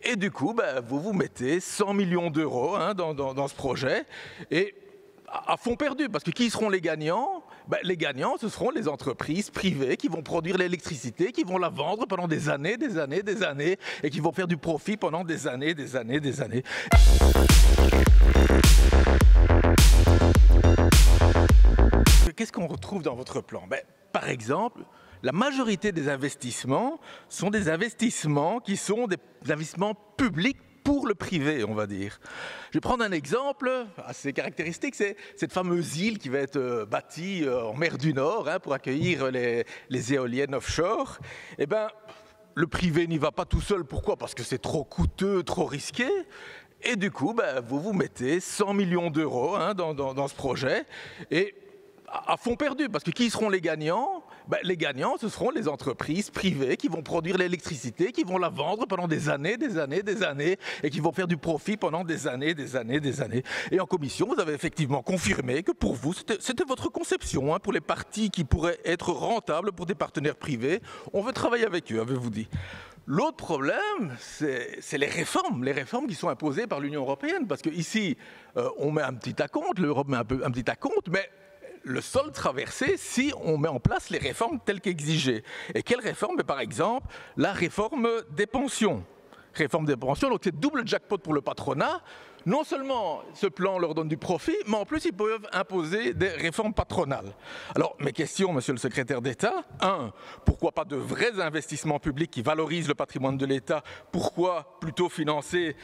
Et du coup, vous vous mettez 100 millions d'euros dans ce projet, et à fond perdu, parce que qui seront les gagnants? Les gagnants, ce seront les entreprises privées qui vont produire l'électricité, qui vont la vendre pendant des années, et qui vont faire du profit pendant des années. Qu'est-ce qu'on retrouve dans votre plan? Par exemple, la majorité des investissements sont des investissements qui sont des investissements publics pour le privé, on va dire. Je vais prendre un exemple assez caractéristique, c'est cette fameuse île qui va être bâtie en mer du Nord pour accueillir les éoliennes offshore. Le privé n'y va pas tout seul. Pourquoi? Parce que c'est trop coûteux, trop risqué. Et du coup, vous vous mettez 100 millions d'euros dans ce projet, et à fond perdu, parce que qui seront les gagnants? Les gagnants, ce seront les entreprises privées qui vont produire l'électricité, qui vont la vendre pendant des années, et qui vont faire du profit pendant des années. Et en commission, vous avez effectivement confirmé que pour vous, c'était votre conception, pour les parties qui pourraient être rentables pour des partenaires privés. On veut travailler avec eux, avez-vous dit. L'autre problème, c'est les réformes qui sont imposées par l'Union européenne, parce qu'ici, on met un petit acompte, l'Europe met un petit acompte, mais le sol sera versé si on met en place les réformes telles qu'exigées. Et quelle réforme? Par exemple, la réforme des pensions. Donc c'est double jackpot pour le patronat. Non seulement ce plan leur donne du profit, mais en plus ils peuvent imposer des réformes patronales. Alors mes questions, monsieur le secrétaire d'État: 1. Pourquoi pas de vrais investissements publics qui valorisent le patrimoine de l'État? Pourquoi plutôt financer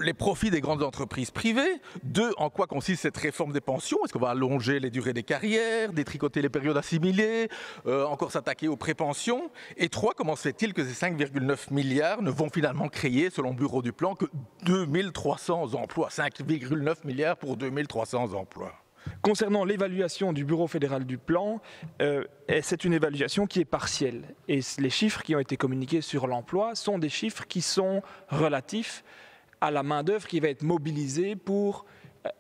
les profits des grandes entreprises privées? 2. En quoi consiste cette réforme des pensions? Est-ce qu'on va allonger les durées des carrières, détricoter les périodes assimilées, encore s'attaquer aux prépensions? Et 3. Comment se fait-il que ces 5,9 milliards ne vont finalement créer, selon Bureau du Plan, que 2300 emplois? 5,9 milliards pour 2300 emplois. Concernant l'évaluation du Bureau fédéral du plan, c'est une évaluation qui est partielle. Et les chiffres qui ont été communiqués sur l'emploi sont des chiffres qui sont relatifs à la main-d'œuvre qui va être mobilisée pour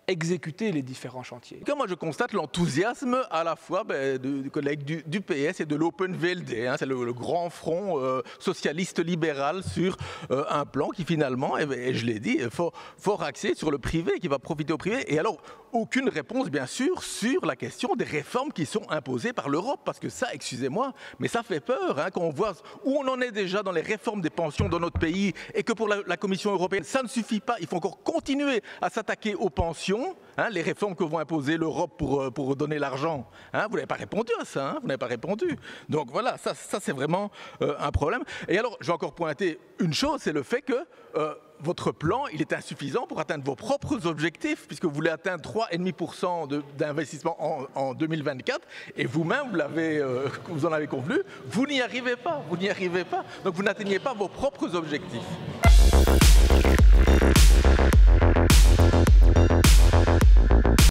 exécuter les différents chantiers. Moi, je constate l'enthousiasme à la fois de collègues du PS et de l'Open VLD. C'est le grand front socialiste-libéral sur un plan qui finalement, et je l'ai dit, est fort axé sur le privé, qui va profiter au privé. Et alors, aucune réponse, bien sûr, sur la question des réformes qui sont imposées par l'Europe. Parce que ça, excusez-moi, mais ça fait peur quand on voit où on en est déjà dans les réformes des pensions dans notre pays, et que pour la Commission européenne, ça ne suffit pas. Il faut encore continuer à s'attaquer aux pensions. Les réformes que vont imposer l'Europe pour donner l'argent. Vous n'avez pas répondu à ça, vous n'avez pas répondu. Donc voilà, ça c'est vraiment un problème. Et alors, je vais encore pointer une chose, c'est le fait que votre plan, il est insuffisant pour atteindre vos propres objectifs, puisque vous voulez atteindre 3,5% d'investissement en 2024, et vous-même, vous en avez convenu, vous n'y arrivez pas. Donc vous n'atteignez pas vos propres objectifs.